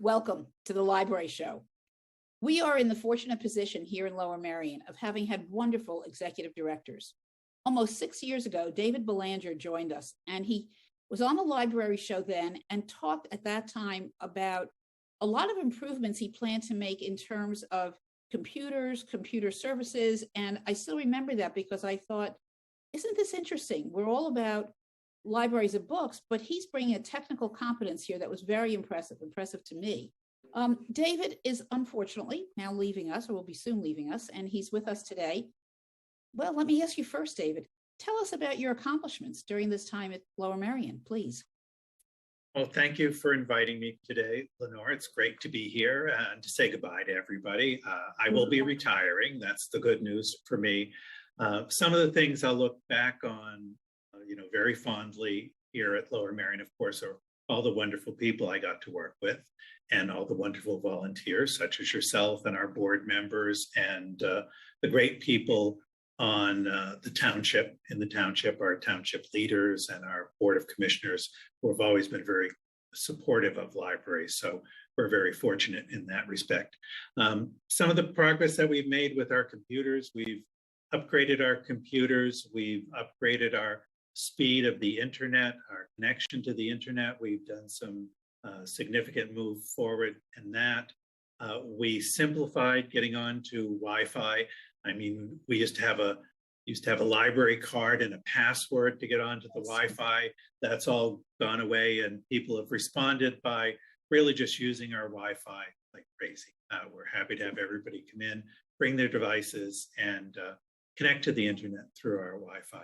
Welcome to the Library Show. We are in the fortunate position here in Lower Marian of having had wonderful executive directors. Almost 6 years ago, David Belanger joined us, and he was on the Library Show then and talked at that time about a lot of improvements he planned to make in terms of computers, computer services. And I still remember that because I thought, isn't this interesting? We're all about libraries of books, but he's bringing a technical competence here that was very impressive to me. David is unfortunately now leaving us, or will be soon leaving us, and he's with us today. Well, let me ask you first, David, tell us about your accomplishments during this time at Lower Marian, please. Well, thank you for inviting me today, Lenore. It's great to be here and to say goodbye to everybody. I will be retiring. That's the good news for me. Some of the things I'll look back on very fondly here at Lower Marian, of course, are all the wonderful people I got to work with and all the wonderful volunteers, such as yourself and our board members and the great people on the township, our township leaders and our board of commissioners who have always been very supportive of libraries. So we're very fortunate in that respect. Some of the progress that we've made with our computers, we've upgraded our computers, we've upgraded our speed of the internet, our connection to the internet. We've done some significant move forward in that. We simplified getting on to Wi-Fi. I mean, we used to have a library card and a password to get onto the Wi-Fi. That's all gone away, and people have responded by really just using our Wi-Fi like crazy. We're happy to have everybody come in, bring their devices, and connect to the internet through our Wi-Fi.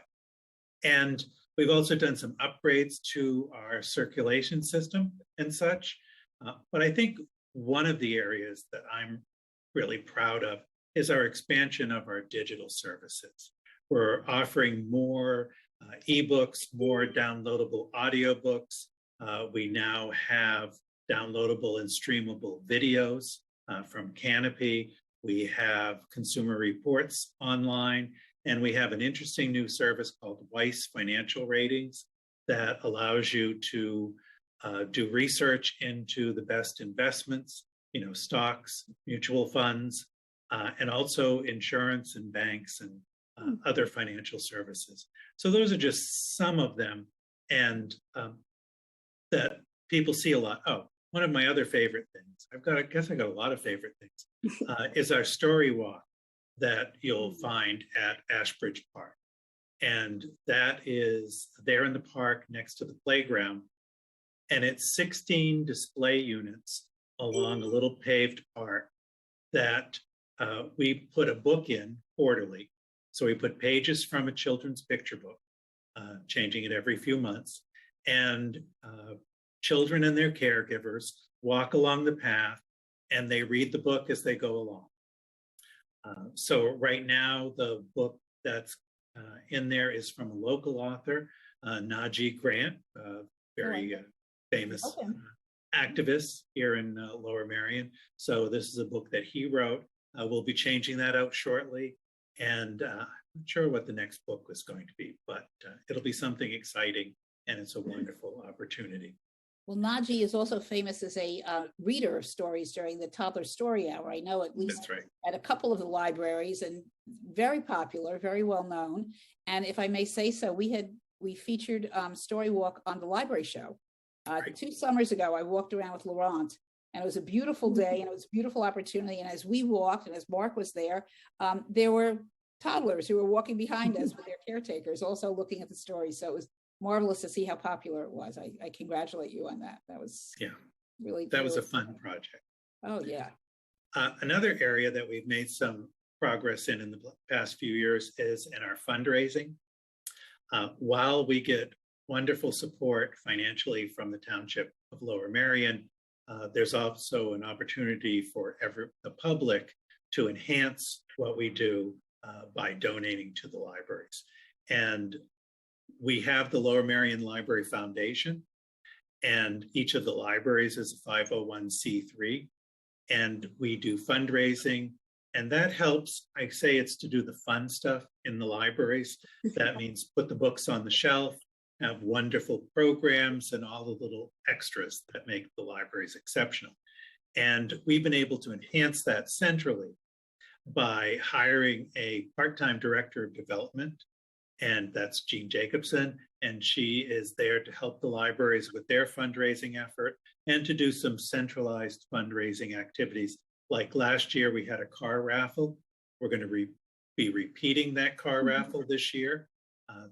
And we've also done some upgrades to our circulation system and such. But I think one of the areas that I'm really proud of is our expansion of our digital services. We're offering more ebooks, more downloadable audiobooks. We now have downloadable and streamable videos from Canopy. We have consumer reports online. And we have an interesting new service called Weiss Financial Ratings that allows you to do research into the best investments, stocks, mutual funds, and also insurance and banks and other financial services. So those are just some of them, and that people see a lot. Oh, one of my other favorite things, I guess I got a lot of favorite things, is our story walk that you'll find at Ashbridge Park. And that is there in the park next to the playground. And it's 16 display units along a little paved park that we put a book in quarterly. So we put pages from a children's picture book, changing it every few months. And children and their caregivers walk along the path and they read the book as they go along. So right now, the book that's in there is from a local author, Najee Grant, very famous activist here in Lower Marian. So this is a book that he wrote. We'll be changing that out shortly. And I'm not sure what the next book was going to be, but it'll be something exciting, and it's a wonderful opportunity. Well, Najee is also famous as a reader of stories during the toddler story hour. I know at least at a couple of the libraries, and very popular, very well known. And if I may say so, we featured Story Walk on the Library Show. 2 summers ago, I walked around with Laurent, and it was a beautiful day, and it was a beautiful opportunity. And as we walked, and as Mark was there were toddlers who were walking behind us with their caretakers, also looking at the story. So it was marvelous to see how popular it was. I congratulate you on that. That was really was a fun project. Oh yeah. Another area that we've made some progress in the past few years is in our fundraising. While we get wonderful support financially from the Township of Lower Marian, there's also an opportunity for the public to enhance what we do by donating to the libraries. And we have the Lower Marian Library Foundation, and each of the libraries is a 501c3, and we do fundraising, and that helps. I say it's to do the fun stuff in the libraries. That means put the books on the shelf, have wonderful programs, and all the little extras that make the libraries exceptional. And we've been able to enhance that centrally by hiring a part-time director of development, and that's Jean Jacobson. And she is there to help the libraries with their fundraising effort and to do some centralized fundraising activities. Like last year, we had a car raffle. We're going to be repeating that car raffle this year,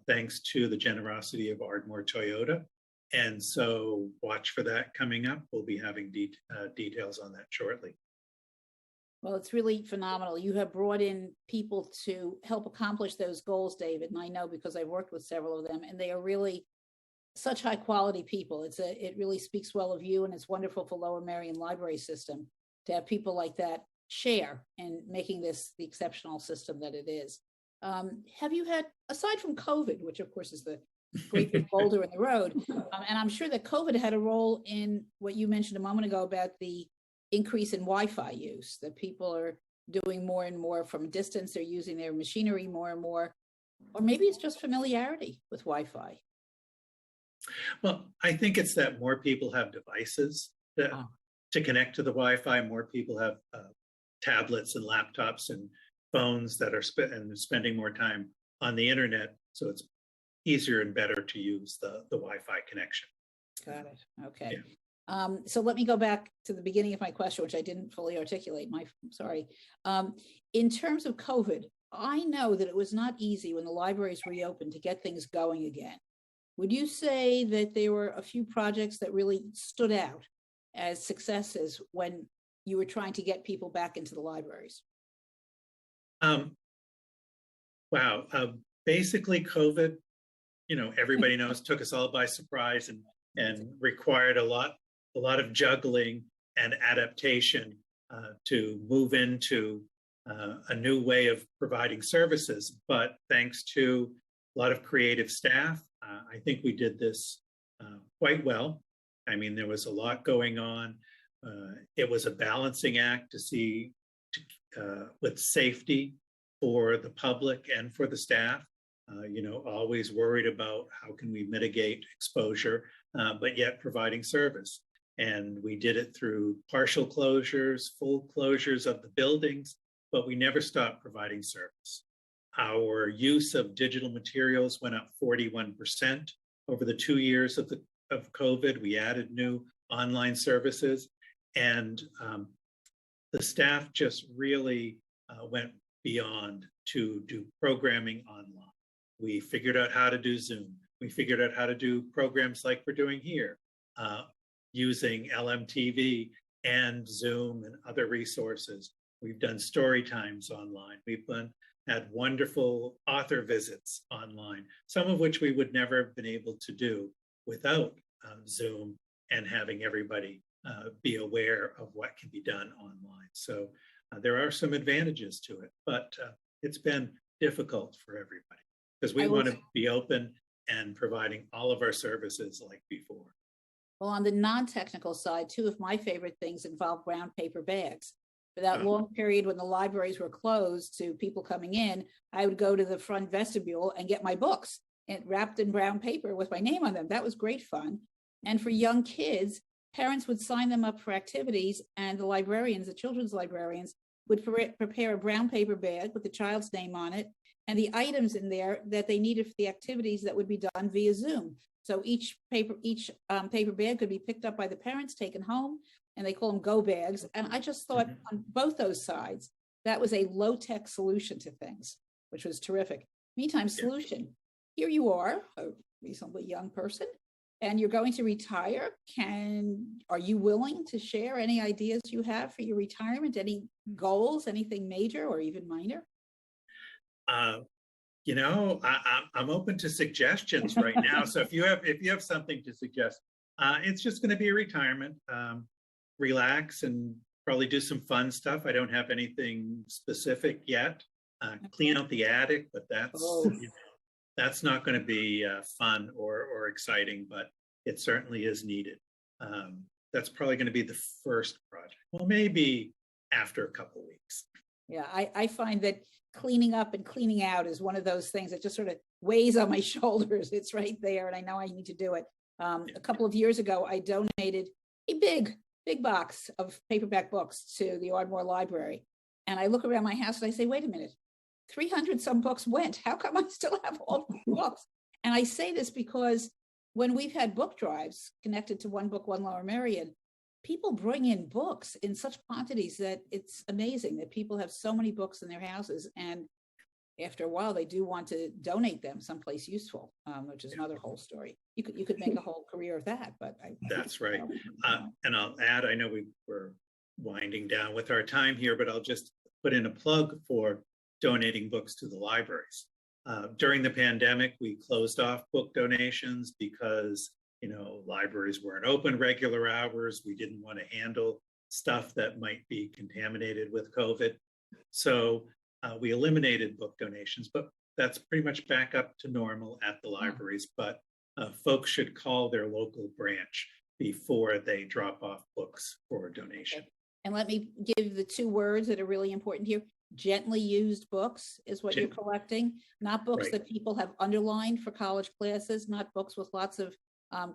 thanks to the generosity of Ardmore Toyota. And so watch for that coming up. We'll be having details on that shortly. Well, it's really phenomenal. You have brought in people to help accomplish those goals, David, and I know because I've worked with several of them, and they are really such high quality people. It really speaks well of you, and it's wonderful for Lower Marian Library System to have people like that share in making this the exceptional system that it is. Have you had, aside from COVID, which of course is the great big boulder in the road, and I'm sure that COVID had a role in what you mentioned a moment ago about the increase in Wi-Fi use, that people are doing more and more from a distance, they're using their machinery more and more, or maybe it's just familiarity with Wi-Fi. Well, I think it's that more people have devices to connect to the Wi-Fi, more people have tablets and laptops and phones that are spending more time on the internet, so it's easier and better to use the Wi-Fi connection. Got it. Okay. Yeah. So let me go back to the beginning of my question, which I didn't fully articulate. Sorry. In terms of COVID, I know that it was not easy when the libraries reopened to get things going again. Would you say that there were a few projects that really stood out as successes when you were trying to get people back into the libraries? Wow. Basically, COVID, everybody knows, took us all by surprise and required a lot of juggling and adaptation to move into a new way of providing services. But thanks to a lot of creative staff, I think we did this quite well. I mean, there was a lot going on. It was a balancing act to see with safety for the public and for the staff. Always worried about how can we mitigate exposure, but yet providing service. And we did it through partial closures, full closures of the buildings, but we never stopped providing service. Our use of digital materials went up 41% over the 2 years of COVID. We added new online services, and the staff just really went beyond to do programming online. We figured out how to do Zoom. We figured out how to do programs like we're doing here, using LMTV and Zoom and other resources. We've done story times online. We've had wonderful author visits online, some of which we would never have been able to do without Zoom and having everybody be aware of what can be done online. So there are some advantages to it, but it's been difficult for everybody because we want to be open and providing all of our services like before. Well, on the non-technical side, two of my favorite things involve brown paper bags. For that long period when the libraries were closed to people coming in, I would go to the front vestibule and get my books and wrapped in brown paper with my name on them. That was great fun. And for young kids, parents would sign them up for activities, and the librarians, the children's librarians, would prepare a brown paper bag with the child's name on it and the items in there that they needed for the activities that would be done via Zoom. So each paper bag could be picked up by the parents, taken home, and they call them go bags. And I just thought on both those sides, that was a low-tech solution to things, which was terrific. Meantime solution, here you are, a reasonably young person, and you're going to retire. Are you willing to share any ideas you have for your retirement? Any goals, anything major or even minor? I'm open to suggestions right now. So if you have something to suggest, it's just going to be a retirement. Relax and probably do some fun stuff. I don't have anything specific yet. Clean out the attic, but that's not going to be fun or exciting, but it certainly is needed. That's probably going to be the first project. Well, maybe after a couple of weeks. Yeah, I find that cleaning up and cleaning out is one of those things that just sort of weighs on my shoulders. It's right there, and I know I need to do it. A couple of years ago, I donated a big big box of paperback books to the Ardmore Library. And I look around my house and I say, wait a minute, 300 some books went. How come I still have all the books? And I say this because when we've had book drives connected to One Book, One Lower Marian, people bring in books in such quantities that it's amazing that people have so many books in their houses. And after a while, they do want to donate them someplace useful, which is another whole story. You could make a whole career of that, but that's right. And I'll add, I know we're winding down with our time here, but I'll just put in a plug for donating books to the libraries. During the pandemic, we closed off book donations because, libraries weren't open regular hours. We didn't want to handle stuff that might be contaminated with COVID. So we eliminated book donations, but that's pretty much back up to normal at the libraries. But folks should call their local branch before they drop off books for donation. Okay. And let me give the two words that are really important here. Gently used books is what you're collecting, not books that people have underlined for college classes, not books with lots of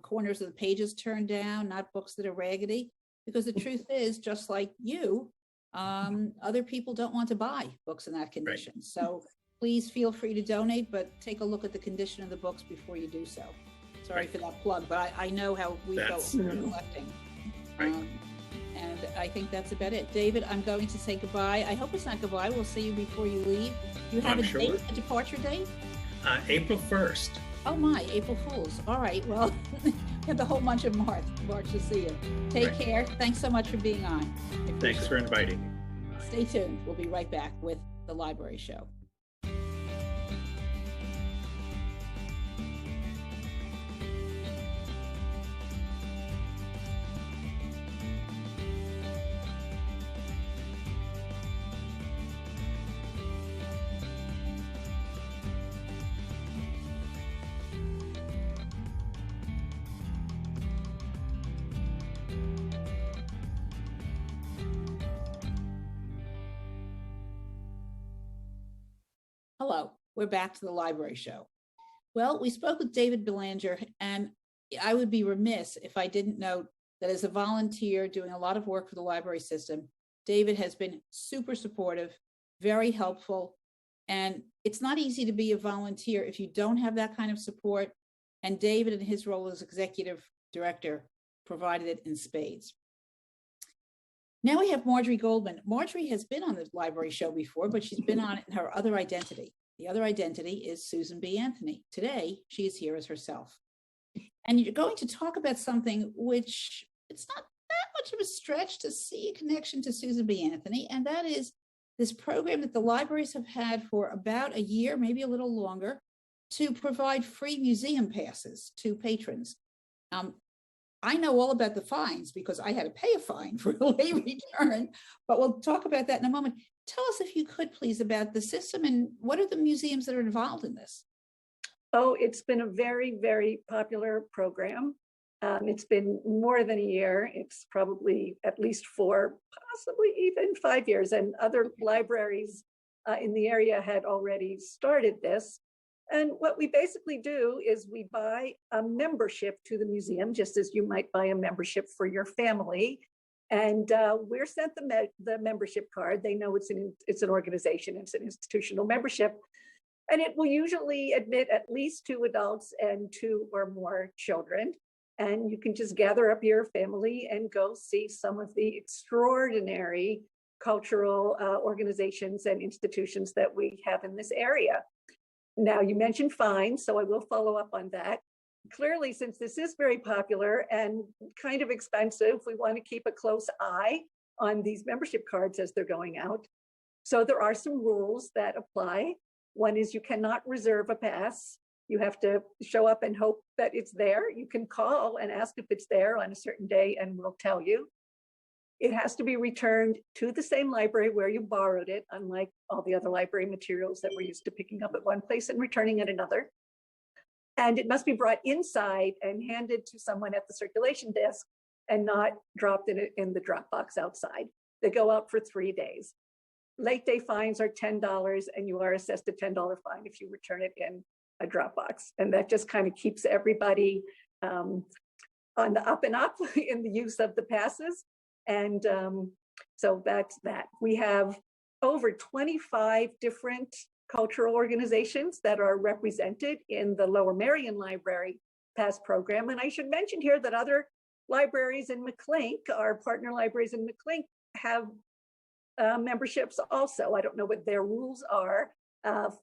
corners of the pages turned down, not books that are raggedy, because the truth is, just like you, other people don't want to buy books in that condition. So please feel free to donate, but take a look at the condition of the books before you do so. Sorry for that plug, but I know how we felt collecting. And I think that's about it. David, I'm going to say goodbye. I hope it's not goodbye. We'll see you before you leave. You have date, a departure date? April 1st. Oh my, April Fools. All right, well, we have the whole month of March to see you. Take care. Thanks so much for being on. Thanks for inviting me. Stay tuned. We'll be right back with The Library Show. Hello, we're back to The Library Show. Well, we spoke with David Belanger, and I would be remiss if I didn't note that as a volunteer doing a lot of work for the library system, David has been super supportive, very helpful, and it's not easy to be a volunteer if you don't have that kind of support, and David, in his role as executive director, provided it in spades. Now we have Marjorie Goldman. Marjorie has been on the Library Show before, but she's been on it in her other identity. The other identity is Susan B. Anthony. Today, she is here as herself. And you're going to talk about something which it's not that much of a stretch to see a connection to Susan B. Anthony, and that is this program that the libraries have had for about a year, maybe a little longer, to provide free museum passes to patrons. I know all about the fines because I had to pay a fine for a late return, but we'll talk about that in a moment. Tell us, if you could, please, about the system and what are the museums that are involved in this? Oh, it's been a very, very popular program. It's been more than a year. It's probably at least 4, possibly even 5 years. And other libraries in the area had already started this. And what we basically do is we buy a membership to the museum, just as you might buy a membership for your family. And we're sent the membership card. They know it's an organization, it's an institutional membership. And it will usually admit at least 2 adults and 2 or more children. And you can just gather up your family and go see some of the extraordinary cultural organizations and institutions that we have in this area. Now, you mentioned fines, so I will follow up on that. Clearly, since this is very popular and kind of expensive, we want to keep a close eye on these membership cards as they're going out. So there are some rules that apply. One is you cannot reserve a pass. You have to show up and hope that it's there. You can call and ask if it's there on a certain day and we'll tell you. It has to be returned to the same library where you borrowed it, unlike all the other library materials that we're used to picking up at one place and returning at another. And it must be brought inside and handed to someone at the circulation desk and not dropped in the drop box outside. They go out for 3 days. Late day fines are $10 and you are assessed a $10 fine if you return it in a drop box. And that just kind of keeps everybody on the up and up in the use of the passes. And so that's that. We have over 25 different cultural organizations that are represented in the Lower Marian Library Pass Program. And I should mention here that other libraries in McClink, our partner libraries in McClink, have memberships also. I don't know what their rules are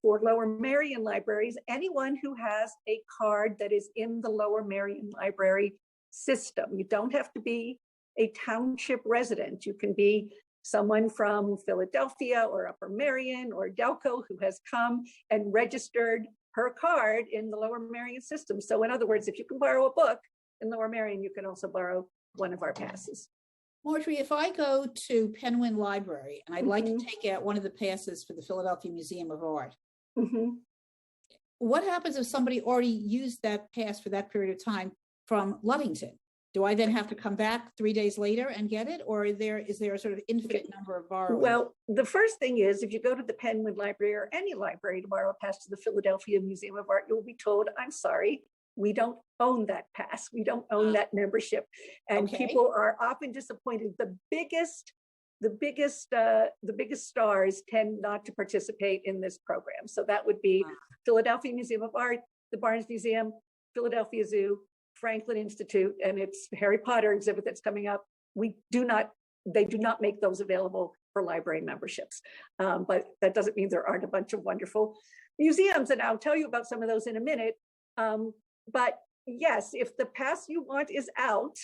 for Lower Marian libraries. Anyone who has a card that is in the Lower Marian Library system. You don't have to be a township resident. You can be someone from Philadelphia or Upper Marion or Delco who has come and registered her card in the Lower Marian system. So in other words, if you can borrow a book in Lower Marion, you can also borrow one of our passes. Marjorie, if I go to Penguin Library and I'd like to take out one of the passes for the Philadelphia Museum of Art, what happens if somebody already used that pass for that period of time from Ludington? Do I then have to come back 3 days later and get it? Or is there a sort of infinite number of borrowers? Well, the first thing is, if you go to the Penguin Library or any library to borrow a pass to the Philadelphia Museum of Art, you'll be told, I'm sorry, we don't own that pass. We don't own that membership. And people are often disappointed. The biggest stars tend not to participate in this program. So that would be Philadelphia Museum of Art, the Barnes Museum, Philadelphia Zoo, Franklin Institute, and its Harry Potter exhibit that's coming up. They do not make those available for library memberships. But that doesn't mean there aren't a bunch of wonderful museums, and I'll tell you about some of those in a minute. But yes, if the pass you want is out,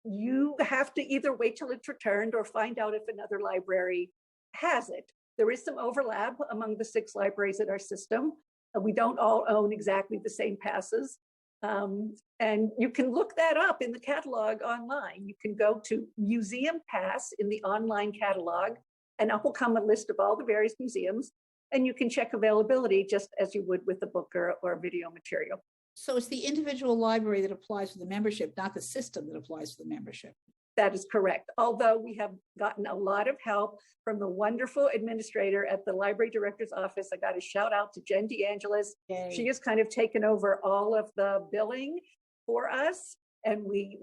you have to either wait till it's returned or find out if another library has it. There is some overlap among the 6 libraries in our system. We don't all own exactly the same passes. And you can look that up in the catalog online. You can go to Museum Pass in the online catalog, and up will come a list of all the various museums, and you can check availability just as you would with a book or video material. So it's the individual library that applies for the membership, not the system that applies for the membership. That is correct. Although we have gotten a lot of help from the wonderful administrator at the library director's office. I got a shout out to Jen DeAngelis. Yay. She has kind of taken over all of the billing for us, and we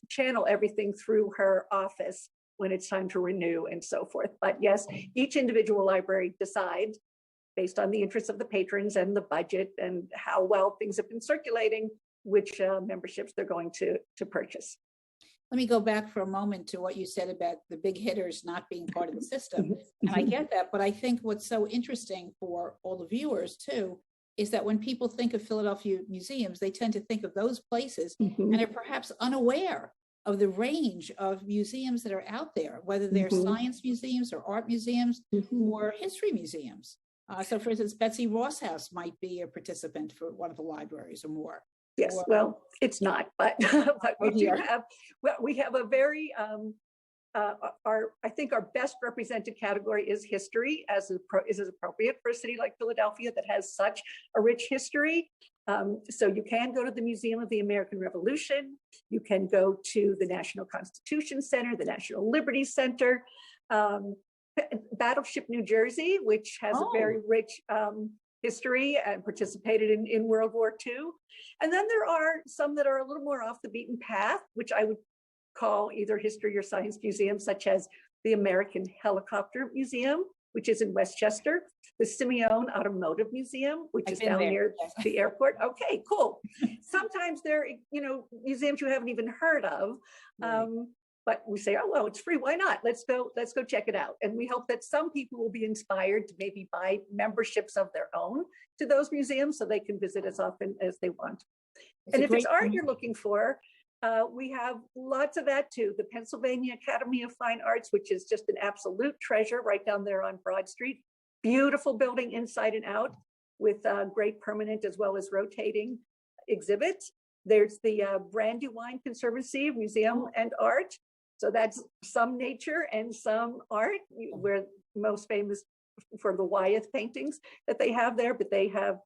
channel everything through her office when it's time to renew and so forth. But yes, each individual library decides based on the interests of the patrons and the budget and how well things have been circulating, which memberships they're going to purchase. Let me go back for a moment to what you said about the big hitters not being part of the system. And I get that, but I think what's so interesting for all the viewers too, is that when people think of Philadelphia museums, they tend to think of those places and are perhaps unaware of the range of museums that are out there, whether they're science museums or art museums or history museums. So for instance, Betsy Ross House might be a participant for one of the libraries or more. Yes, well, it's not, but, but we have a very, I think our best represented category is history, as is appropriate for a city like Philadelphia that has such a rich history. So you can go to the Museum of the American Revolution. You can go to the National Constitution Center, the National Liberty Center, Battleship New Jersey, which has a very rich history and participated in World War II. And then there are some that are a little more off the beaten path, which I would call either history or science museums, such as the American Helicopter Museum, which is in Westchester, the Simeone Automotive Museum, which is down near the airport. Okay, cool. Sometimes they're, museums you haven't even heard of. But we say, oh, well, it's free. Why not? Let's go check it out. And we hope that some people will be inspired to maybe buy memberships of their own to those museums so they can visit as often as they want. And if it's art you're looking for, we have lots of that too. The Pennsylvania Academy of Fine Arts, which is just an absolute treasure right down there on Broad Street. Beautiful building inside and out with great permanent as well as rotating exhibits. There's the Brandywine Conservancy Museum and Art. So that's some nature and some art. We're most famous for the Wyeth paintings that they have there, but they have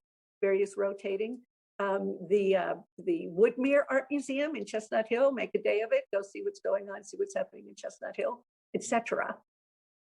various rotating. The Woodmere Art Museum in Chestnut Hill, make a day of it, go see what's going on, see what's happening in Chestnut Hill, etc.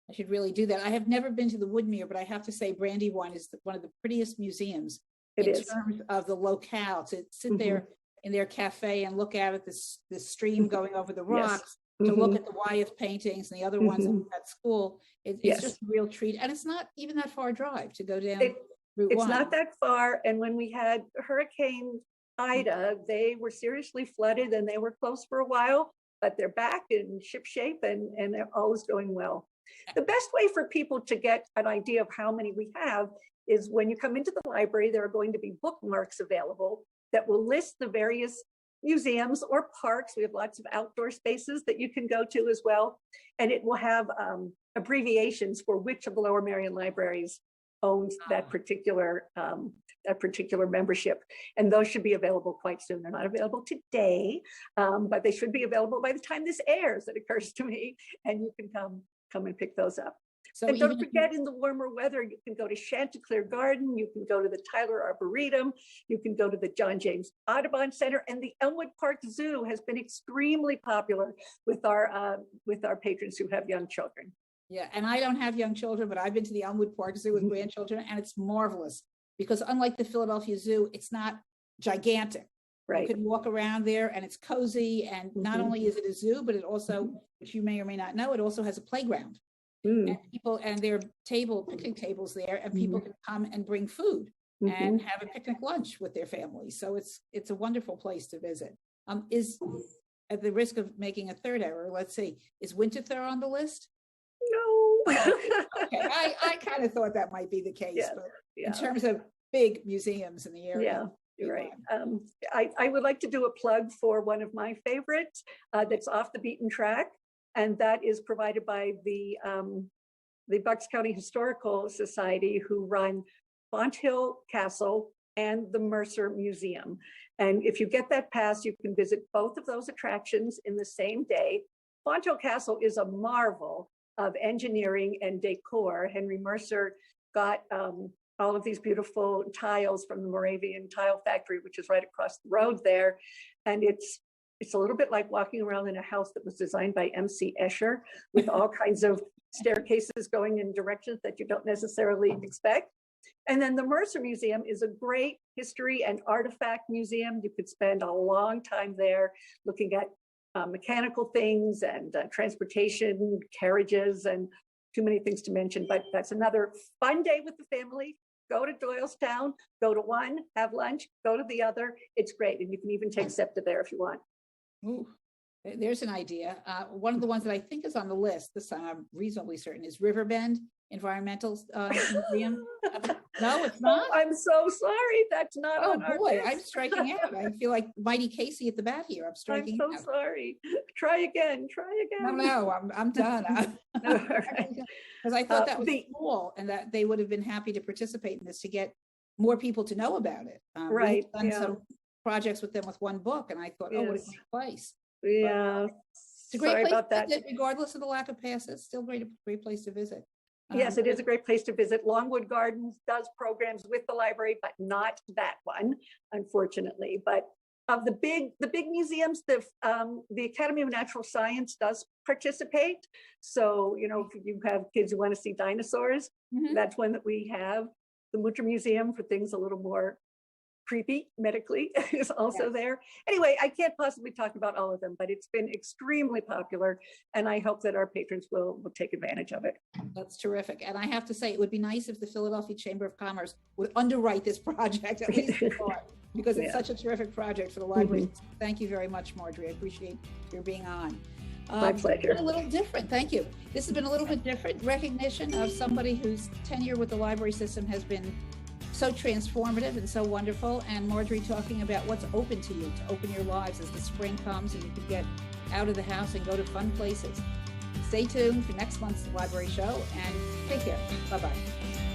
I should really do that. I have never been to the Woodmere, but I have to say Brandywine is one of the prettiest museums in terms of the locale. To sit there in their cafe and look out at the stream going over the rocks. to look Mhm. at the Wyeth paintings and the other ones at school. It's Yes. just a real treat. And it's not even that far a drive to go down It- Route It's 1. not that far. And when we had Hurricane Ida, they were seriously flooded and they were closed for a while, but they're back in ship shape and they're always going well. The best way for people to get an idea of how many we have is when you come into the library, there are going to be bookmarks available that will list the various museums or parks. We have lots of outdoor spaces that you can go to as well. And it will have abbreviations for which of the Lower Marion libraries owns that particular membership. And those should be available quite soon. They're not available today, but they should be available by the time this airs, it occurs to me, and you can come and pick those up. So And don't even if forget, in the warmer weather, you can go to Chanticleer Garden, you can go to the Tyler Arboretum, you can go to the John James Audubon Center, and the Elmwood Park Zoo has been extremely popular with our patrons who have young children. Yeah, and I don't have young children, but I've been to the Elmwood Park Zoo with grandchildren, and it's marvelous because unlike the Philadelphia Zoo, it's not gigantic. Right. You can walk around there and it's cozy. And not Mhm. only is it a zoo, but it also, which you may or may not know, it also has a playground. Mm. And people, and there are picnic tables there, and people can come and bring food Mhm. and have a picnic lunch with their families. So it's a wonderful place to visit. Is, at the risk of making a third error, let's see, is Winterthur on the list? No. Okay, I kind of thought that might be the case, Yeah, but yeah. in terms of big museums in the area. Yeah, you're right. I would like to do a plug for one of my favorites that's off the beaten track, and that is provided by the Bucks County Historical Society, who run Fonthill Castle and the Mercer Museum. And if you get that pass, you can visit both of those attractions in the same day. Fonthill Castle is a marvel of engineering and decor. Henry Mercer got all of these beautiful tiles from the Moravian Tile Factory, which is right across the road there. And it's a little bit like walking around in a house that was designed by M.C. Escher, with all kinds of staircases going in directions that you don't necessarily expect. And then the Mercer Museum is a great history and artifact museum. You could spend a long time there looking at mechanical things and transportation, carriages, and too many things to mention, but that's another fun day with the family. Go to Doylestown, go to one, have lunch, go to the other. It's great. And you can even take SEPTA there if you want. Ooh, there's an idea. One of the ones that I think is on the list, this time I'm reasonably certain, is Riverbend Environmental Museum. No, it's not. Oh, I'm so sorry. That's not Oh on our boy, list. I'm striking out. I feel like Mighty Casey at the bat here. I'm I'm striking so out. sorry. Try again. No, I'm done. All right. Because I thought that was the- cool, and that they would have been happy to participate in this to get more people to know about it. Right, We've done yeah. some projects with them with one book, and I thought, oh, what a Yes. great place. Yeah. It's a great Sorry place about to that. visit, regardless of the lack of passes. Still great place to visit. Yes, it is a great place to visit. Longwood Gardens does programs with the library, but not that one, unfortunately. But of the big museums, the Academy of Natural Science does participate. So, you know, if you have kids who want to see dinosaurs, Mhm. that's one that we have. The Woodmere Museum for things a little more creepy medically is also Yes. there. Anyway, I can't possibly talk about all of them, but it's been extremely popular, and I hope that our patrons will take advantage of it. That's terrific. And I have to say, it would be nice if the Philadelphia Chamber of Commerce would underwrite this project, at least in part, because it's Yeah. such a terrific project for the library. Thank you very much, Marjorie. I appreciate your being on. My pleasure. It's been a little different. Thank you. This has been a little bit different recognition of somebody whose tenure with the library system has been so transformative and so wonderful. And Marjorie talking about what's open to you, to open your lives as the spring comes and you can get out of the house and go to fun places. Stay tuned for next month's library show and take care. Bye-bye.